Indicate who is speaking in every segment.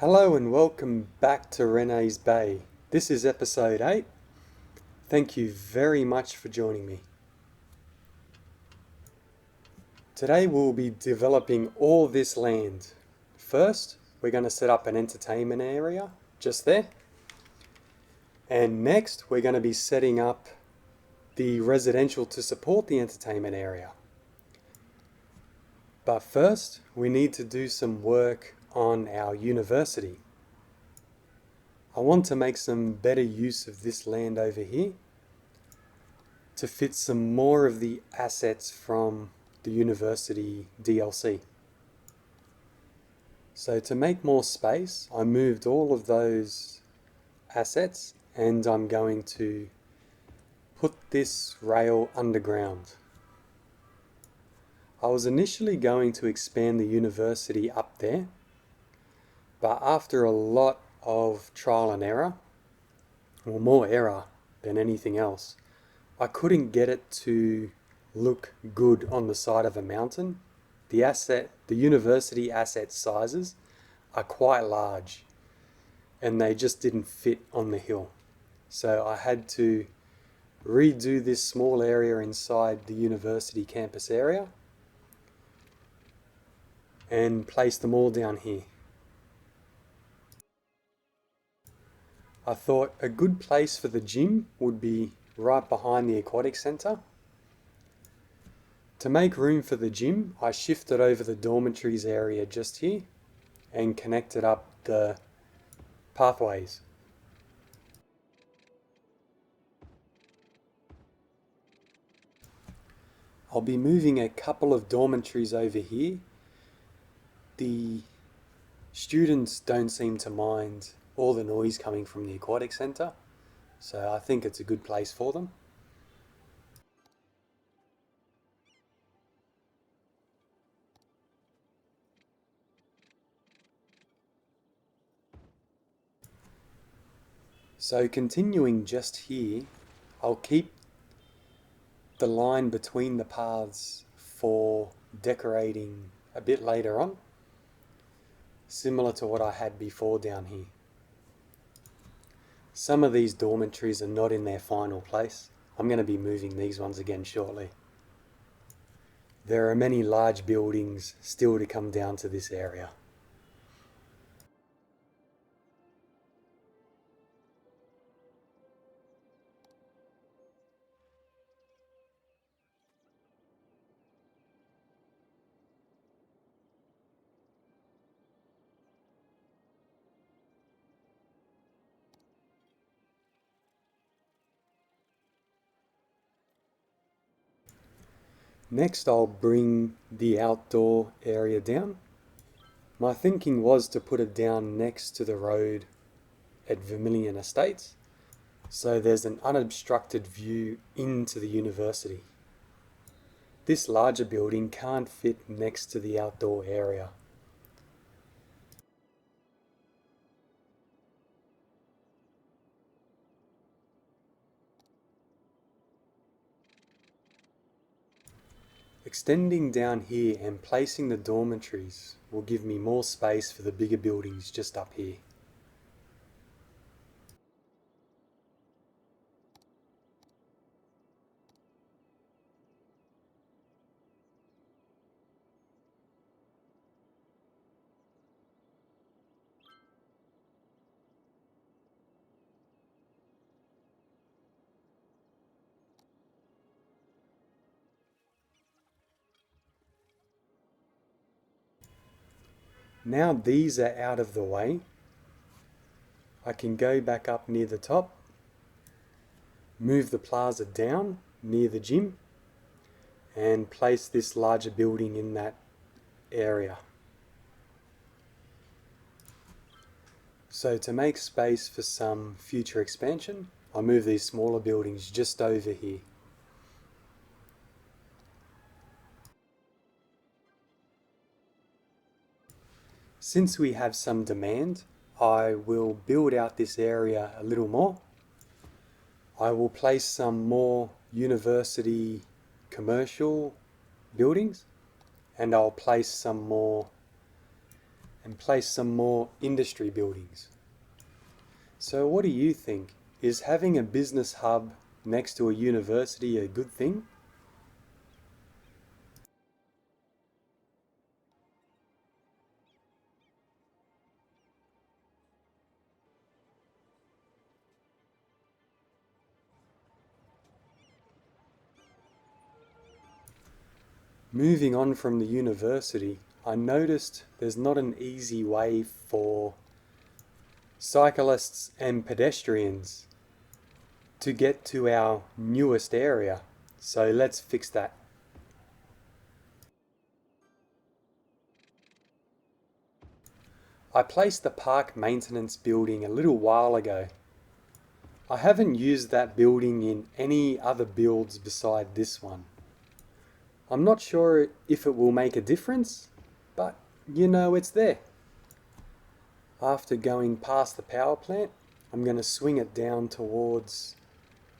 Speaker 1: Hello and welcome back to Rennes Bay. This is episode 8. Thank you very much for joining me. Today we'll be developing all this land. First, we're going to set up an entertainment area just there. And next, we're going to be setting up the residential to support the entertainment area. But first, we need to do some work on our university. I want to make some better use of this land over here to fit some more of the assets from the university DLC. So to make more space, I moved all of those assets and I'm going to put this rail underground. I was initially going to expand the university up there, but after a lot of trial and error, or more error than anything else, I couldn't get it to look good on the side of a mountain. The university asset sizes are quite large and they just didn't fit on the hill. So I had to redo this small area inside the university campus area and place them all down here. I thought a good place for the gym would be right behind the aquatic centre. To make room for the gym, I shifted over the dormitories area just here and connected up the pathways. I'll be moving a couple of dormitories over here. The students don't seem to mind all the noise coming from the aquatic centre, so I think it's a good place for them. So continuing just here, I'll keep the line between the paths for decorating a bit later on, similar to what I had before down here. Some of these dormitories are not in their final place. I'm going to be moving these ones again shortly. There are many large buildings still to come down to this area. Next, I'll bring the outdoor area down. My thinking was to put it down next to the road at Vermilion Estates, so there's an unobstructed view into the university. This larger building can't fit next to the outdoor area. Extending down here and placing the dormitories will give me more space for the bigger buildings just up here. Now these are out of the way, I can go back up near the top, move the plaza down near the gym, and place this larger building in that area. So to make space for some future expansion, I'll move these smaller buildings just over here. Since we have some demand, I will build out this area a little more. I will place some more university commercial buildings, and I'll place some more and place some more industry buildings. So what do you think? Is having a business hub next to a university a good thing? Moving on from the university, I noticed there's not an easy way for cyclists and pedestrians to get to our newest area. So let's fix that. I placed the park maintenance building a little while ago. I haven't used that building in any other builds beside this one. I'm not sure if it will make a difference, but it's there. After going past the power plant, I'm going to swing it down towards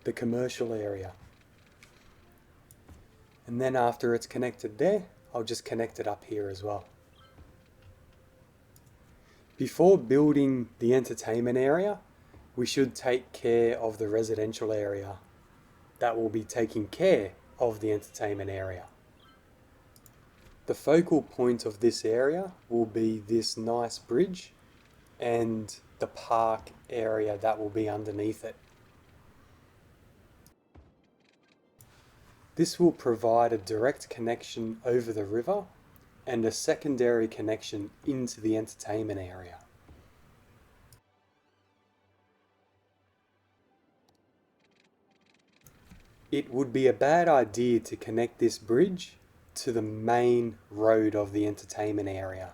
Speaker 1: the commercial area. And then after it's connected there, I'll just connect it up here as well. Before building the entertainment area, we should take care of the residential area that will be taking care of the entertainment area. The focal point of this area will be this nice bridge and the park area that will be underneath it. This will provide a direct connection over the river and a secondary connection into the entertainment area. It would be a bad idea to connect this bridge to the main road of the entertainment area.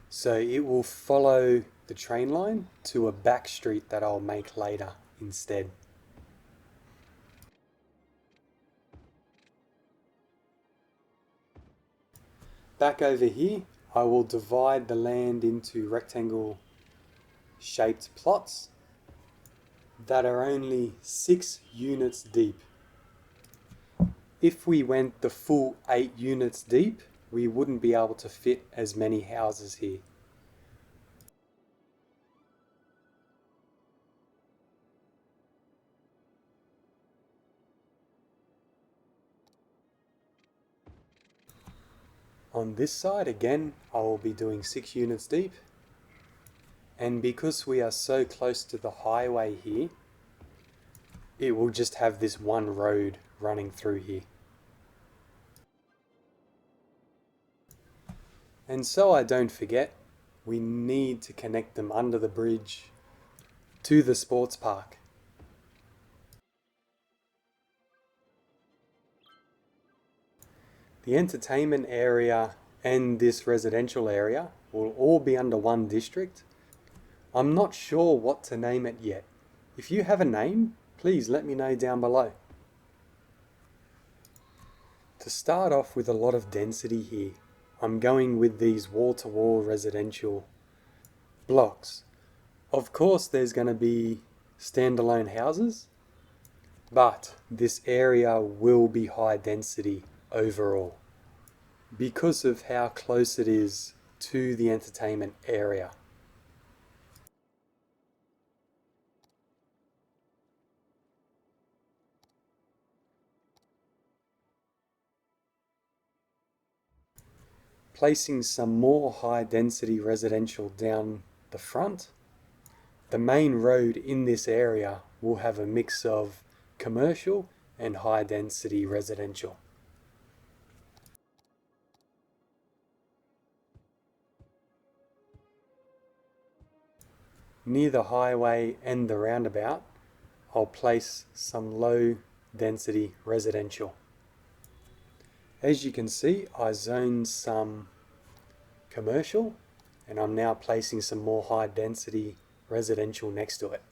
Speaker 1: So it will follow the train line to a back street that I'll make later instead. Back over here, I will divide the land into rectangle shaped plots that are only 6 units deep. If we went the full 8 units deep, we wouldn't be able to fit as many houses here. On this side, again, I will be doing 6 units deep. And because we are so close to the highway here, it will just have this one road running through here. And so I don't forget, we need to connect them under the bridge to the sports park. The entertainment area and this residential area will all be under one district. I'm not sure what to name it yet. If you have a name, please let me know down below. To start off with a lot of density here, I'm going with these wall-to-wall residential blocks. Of course there's going to be standalone houses, but this area will be high density overall because of how close it is to the entertainment area. Placing some more high density residential down the front, the main road in this area will have a mix of commercial and high density residential. Near the highway and the roundabout, I'll place some low density residential. As you can see, I zoned some commercial and I'm now placing some more high density residential next to it.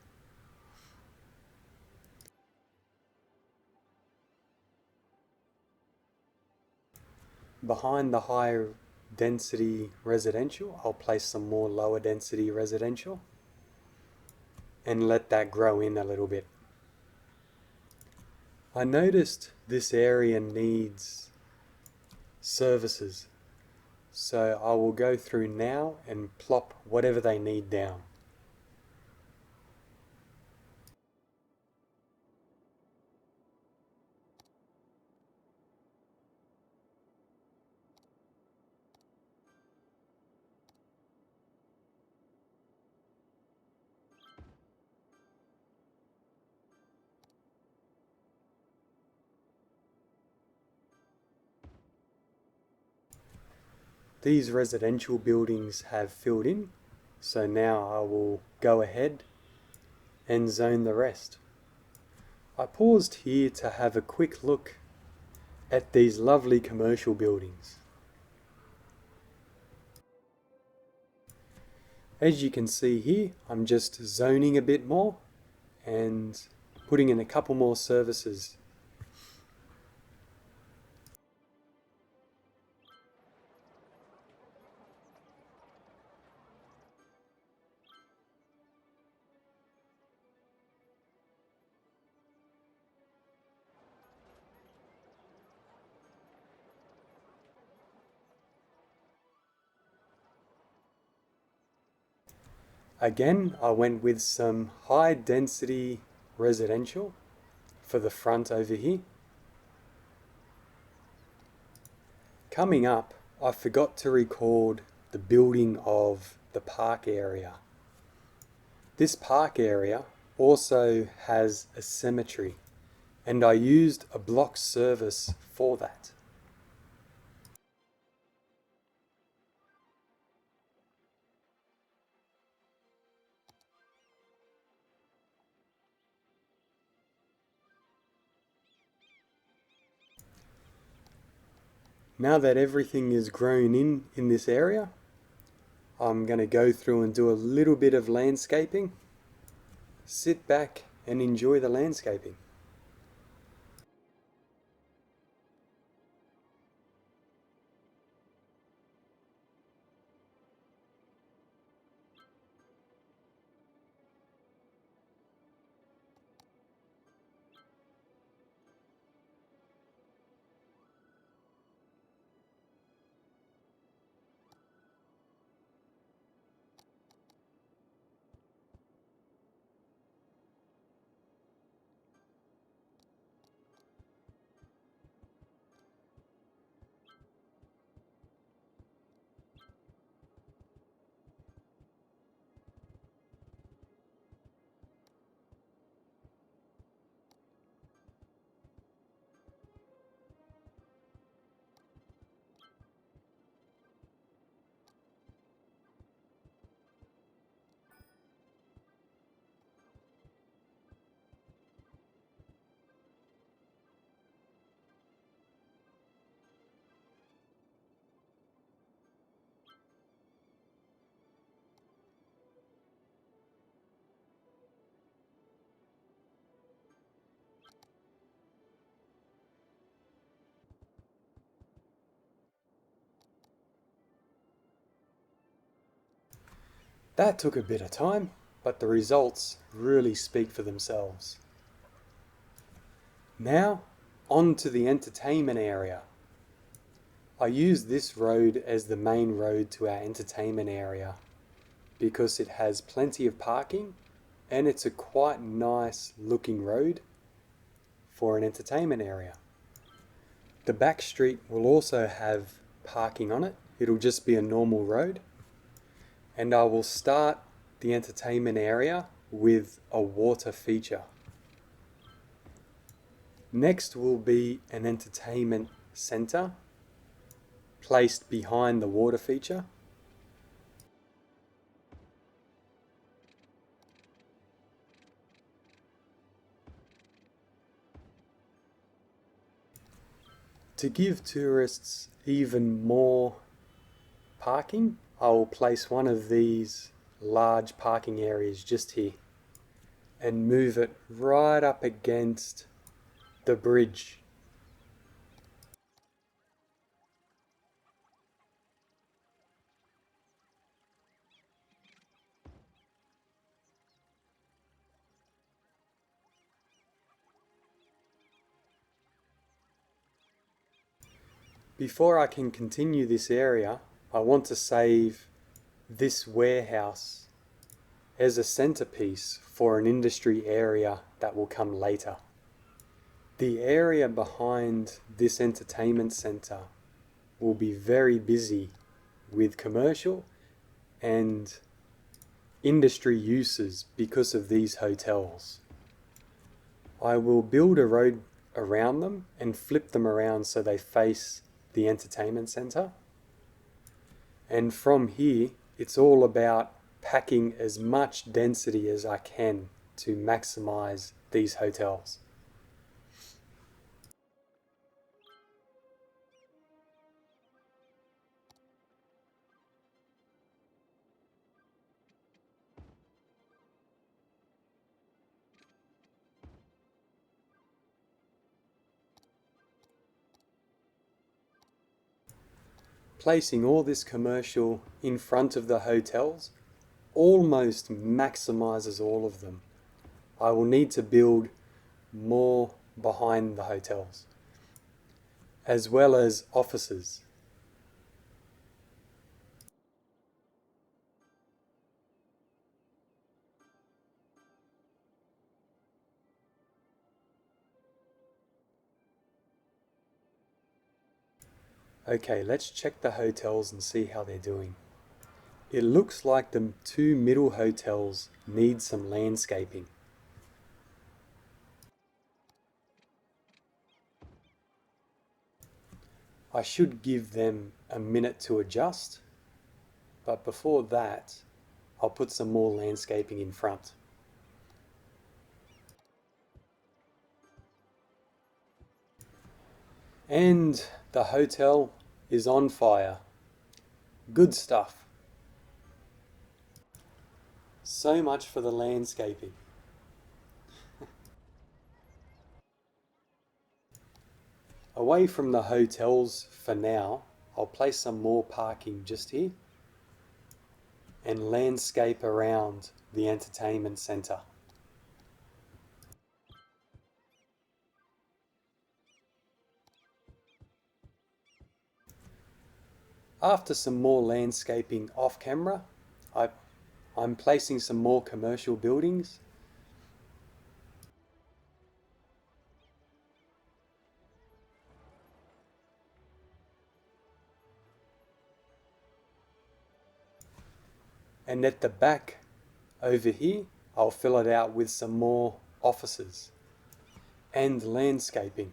Speaker 1: Behind the high density residential, I'll place some more lower density residential and let that grow in a little bit. I noticed this area needs services. so I will go through now and plop whatever they need down. These residential buildings have filled in, so now I will go ahead and zone the rest. I paused here to have a quick look at these lovely commercial buildings. As you can see here, I'm just zoning a bit more and putting in a couple more services. Again, I went with some high density residential for the front over here. Coming up, I forgot to record the building of the park area. This park area also has a cemetery, and I used a block service for that. Now that everything is grown in this area, I'm going to go through and do a little bit of landscaping. Sit back and enjoy the landscaping. That took a bit of time, but the results really speak for themselves. Now, on to the entertainment area. I use this road as the main road to our entertainment area because it has plenty of parking and it's a quite nice looking road for an entertainment area. The back street will also have parking on it. It'll just be a normal road. And I will start the entertainment area with a water feature. Next will be an entertainment center placed behind the water feature. To give tourists even more parking, I will place one of these large parking areas just here and move it right up against the bridge. Before I can continue this area, I want to save this warehouse as a centerpiece for an industry area that will come later. The area behind this entertainment center will be very busy with commercial and industry uses because of these hotels. I will build a road around them and flip them around so they face the entertainment center. And from here, it's all about packing as much density as I can to maximize these hotels. Placing all this commercial in front of the hotels almost maximizes all of them. I will need to build more behind the hotels, as well as offices. Okay, let's check the hotels and see how they're doing. It looks like the two middle hotels need some landscaping. I should give them a minute to adjust, but before that, I'll put some more landscaping in front. And the hotel is on fire. Good stuff. So much for the landscaping. Away from the hotels for now, I'll place some more parking just here and landscape around the entertainment center. After some more landscaping off camera, I'm placing some more commercial buildings. And at the back over here, I'll fill it out with some more offices and landscaping.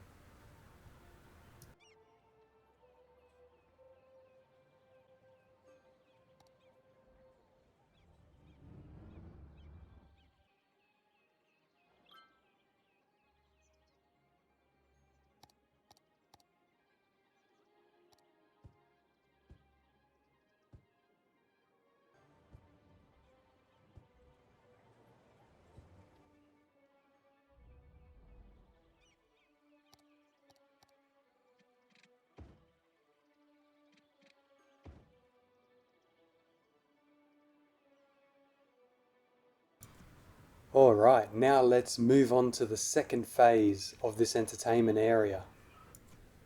Speaker 1: Alright, now let's move on to the second phase of this entertainment area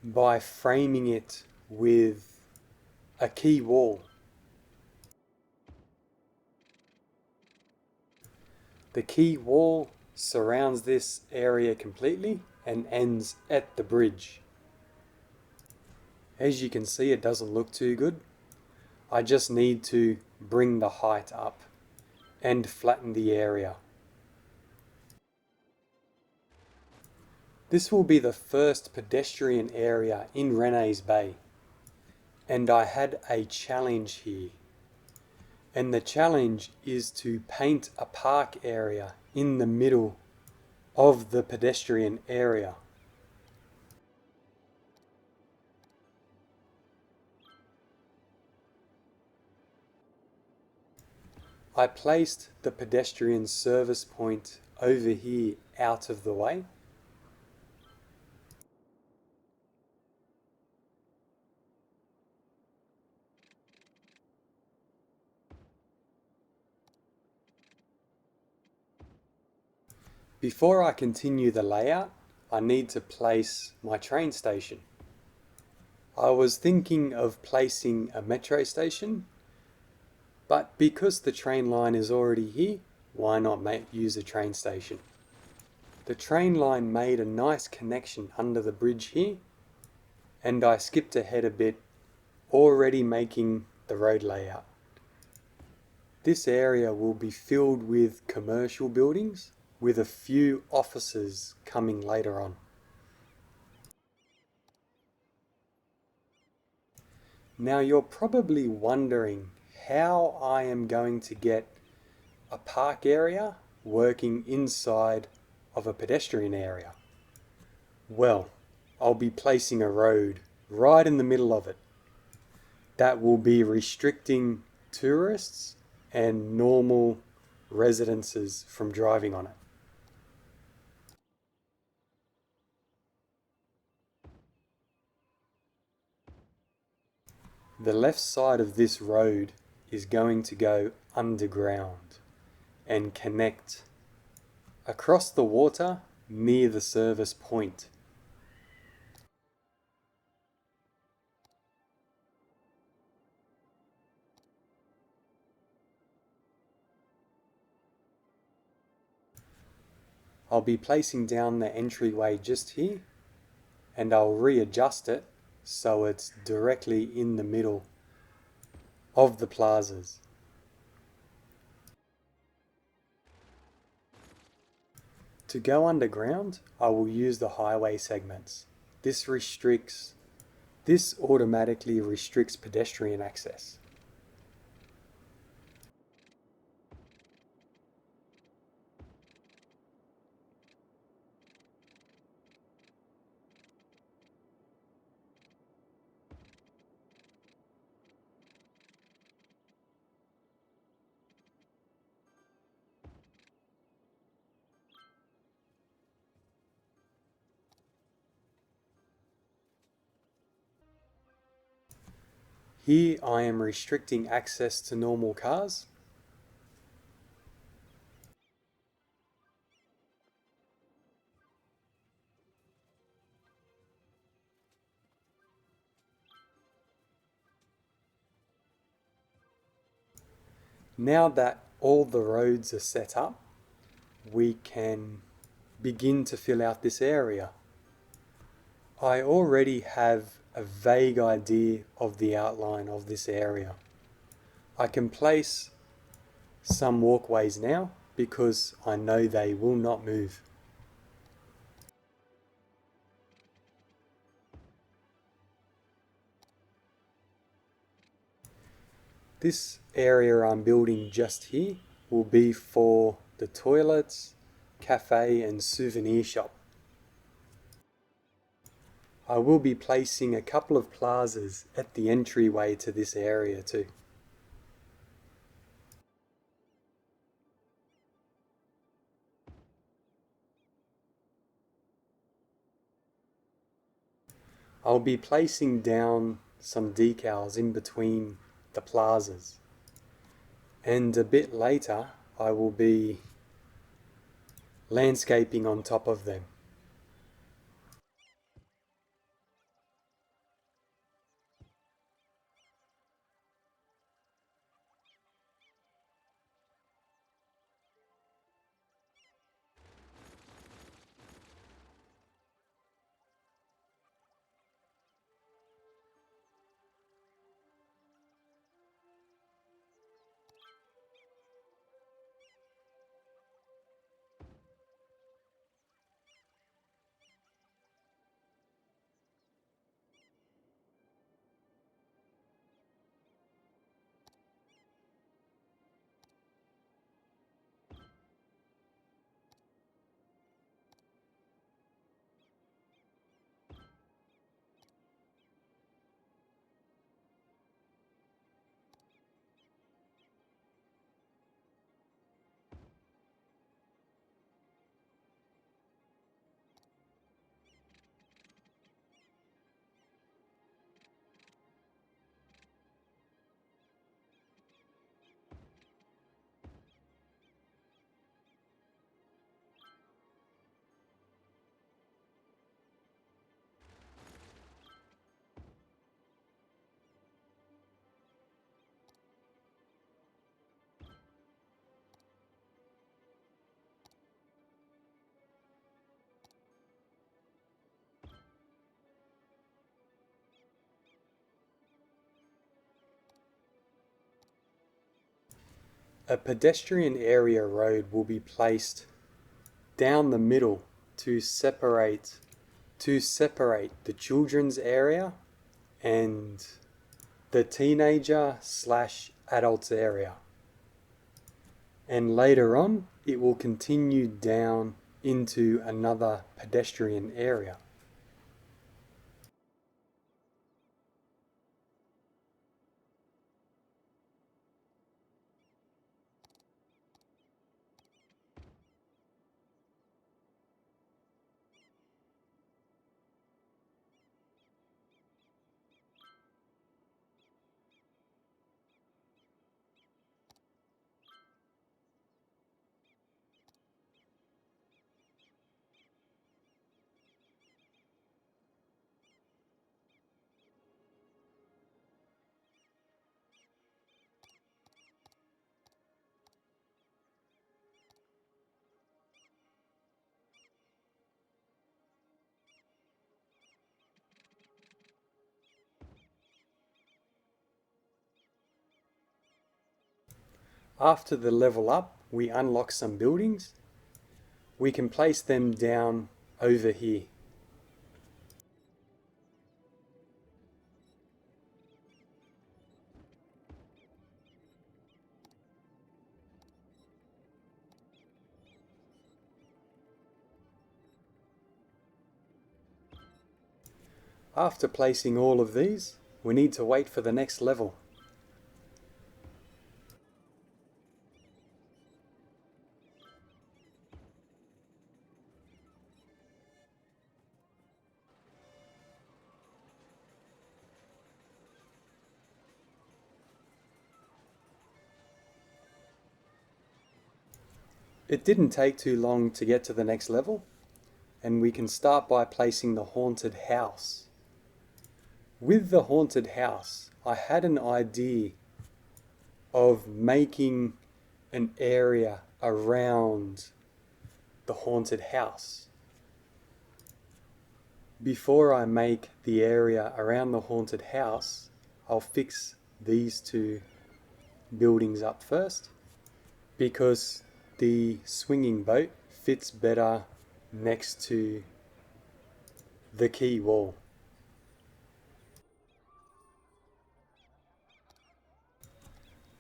Speaker 1: by framing it with a key wall. The key wall surrounds this area completely and ends at the bridge. As you can see, it doesn't look too good. I just need to bring the height up and flatten the area. This will be the first pedestrian area in Rennes Bay, and I had a challenge here. And the challenge is to paint a park area in the middle of the pedestrian area. I placed the pedestrian service point over here out of the way. Before I continue the layout, I need to place my train station. I was thinking of placing a metro station, but because the train line is already here, why not use a train station? The train line made a nice connection under the bridge here, and I skipped ahead a bit, already making the road layout. This area will be filled with commercial buildings, with a few offices coming later on. Now you're probably wondering how I am going to get a park area working inside of a pedestrian area. Well, I'll be placing a road right in the middle of it. That will be restricting tourists and normal residences from driving on it. The left side of this road is going to go underground and connect across the water near the service point. I'll be placing down the entryway just here, and I'll readjust it so it's directly in the middle of the plazas. To go underground, I will use the highway segments. This automatically restricts pedestrian access. Here I am restricting access to normal cars. Now that all the roads are set up, we can begin to fill out this area. I already have a vague idea of the outline of this area. I can place some walkways now because I know they will not move. This area I'm building just here will be for the toilets, cafe and souvenir shop. I will be placing a couple of plazas at the entryway to this area too. I'll be placing down some decals in between the plazas, and a bit later I will be landscaping on top of them. A pedestrian area road will be placed down the middle to separate the children's area and the teenager/adults area. And later on, it will continue down into another pedestrian area. After the level up, we unlock some buildings. We can place them down over here. After placing all of these, we need to wait for the next level. It didn't take too long to get to the next level, and we can start by placing the haunted house. With the haunted house, I had an idea of making an area around the haunted house. Before I make the area around the haunted house, I'll fix these two buildings up first, because the swinging boat fits better next to the quay wall.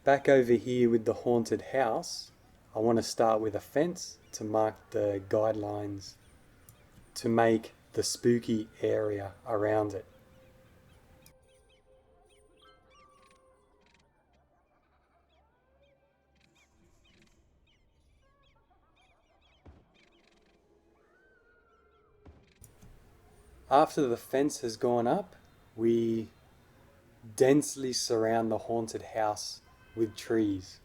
Speaker 1: Back over here with the haunted house, I want to start with a fence to mark the guidelines to make the spooky area around it. After the fence has gone up, we densely surround the haunted house with trees.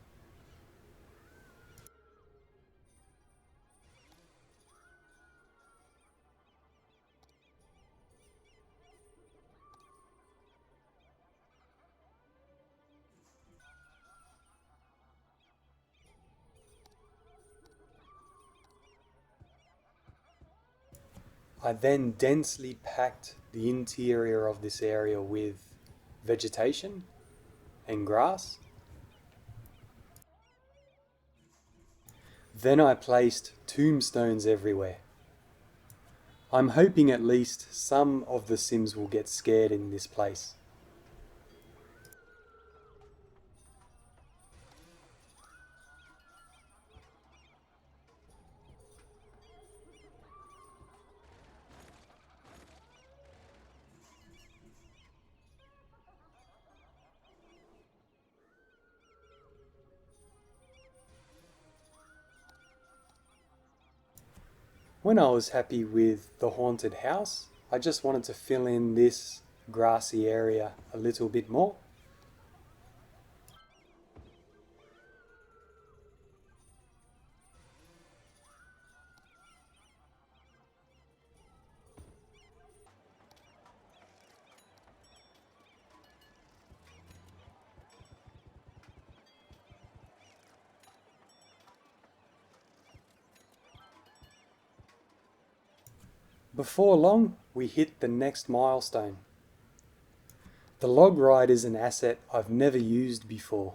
Speaker 1: I then densely packed the interior of this area with vegetation and grass. Then I placed tombstones everywhere. I'm hoping at least some of the Sims will get scared in this place. When I was happy with the haunted house, I just wanted to fill in this grassy area a little bit more. Before long, we hit the next milestone. The log ride is an asset I've never used before.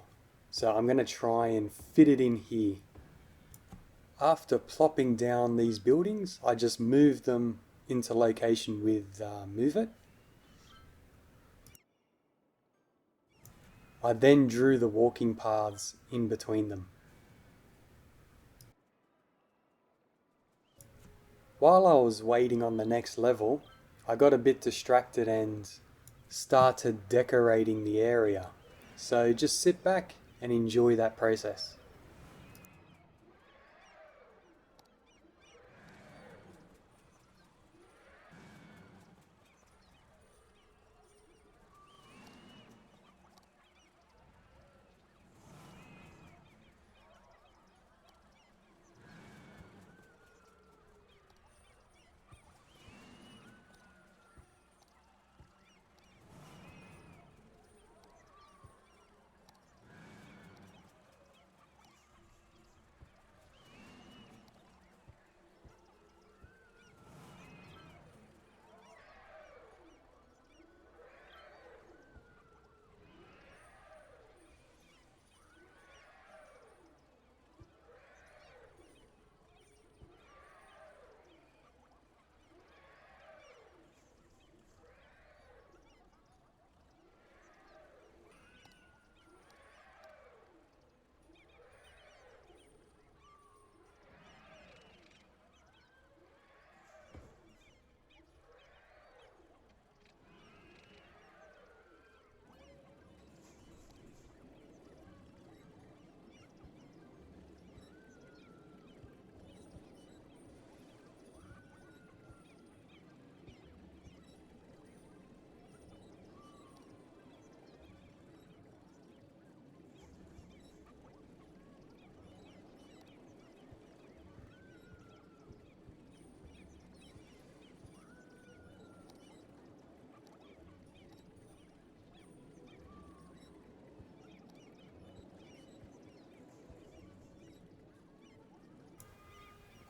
Speaker 1: So I'm going to try and fit it in here. After plopping down these buildings, I just moved them into location with Move It. I then drew the walking paths in between them. While I was waiting on the next level, I got a bit distracted and started decorating the area. So just sit back and enjoy that process.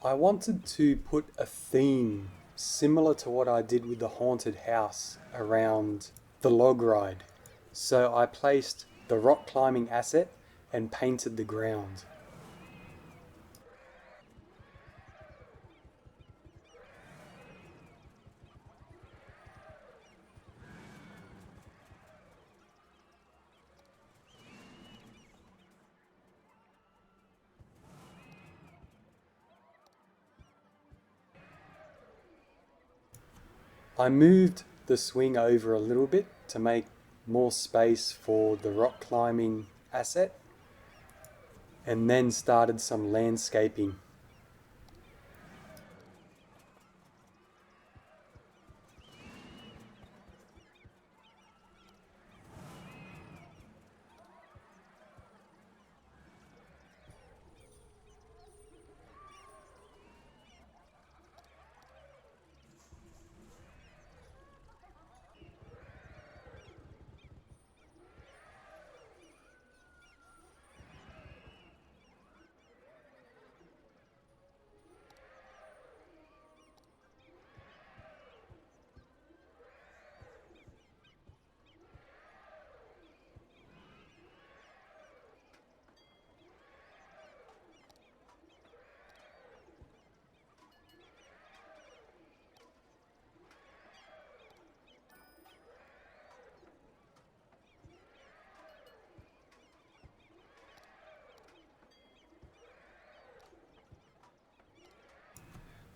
Speaker 1: I wanted to put a theme similar to what I did with the haunted house around the log ride. So I placed the rock climbing asset and painted the ground. I moved the swing over a little bit to make more space for the rock climbing asset, and then started some landscaping.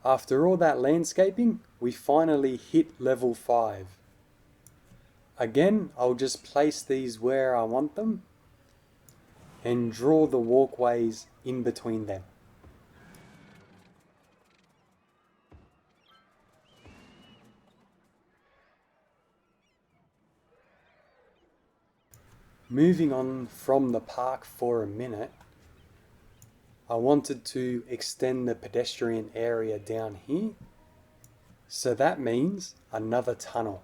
Speaker 1: After all that landscaping, we finally hit level 5. Again, I'll just place these where I want them and draw the walkways in between them. Moving on from the park for a minute, I wanted to extend the pedestrian area down here, so that means another tunnel.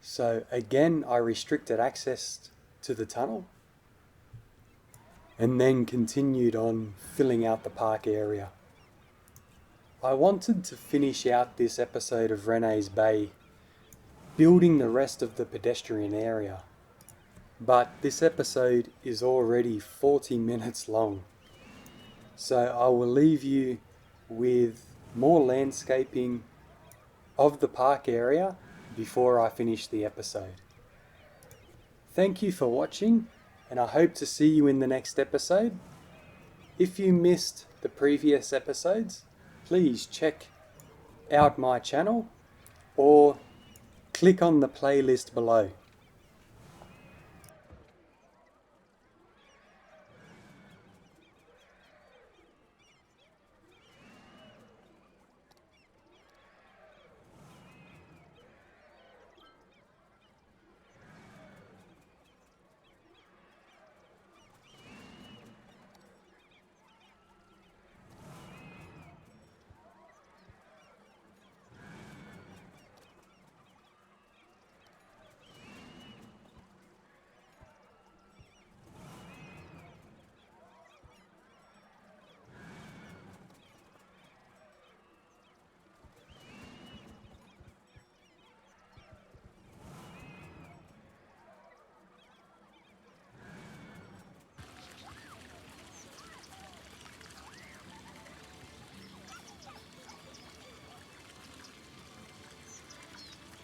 Speaker 1: So again, I restricted access to the tunnel and then continued on filling out the park area. I wanted to finish out this episode of Rennes Bay building the rest of the pedestrian area, but this episode is already 40 minutes long. So I will leave you with more landscaping of the park area before I finish the episode. Thank you for watching, and I hope to see you in the next episode. If you missed the previous episodes, please check out my channel or click on the playlist below.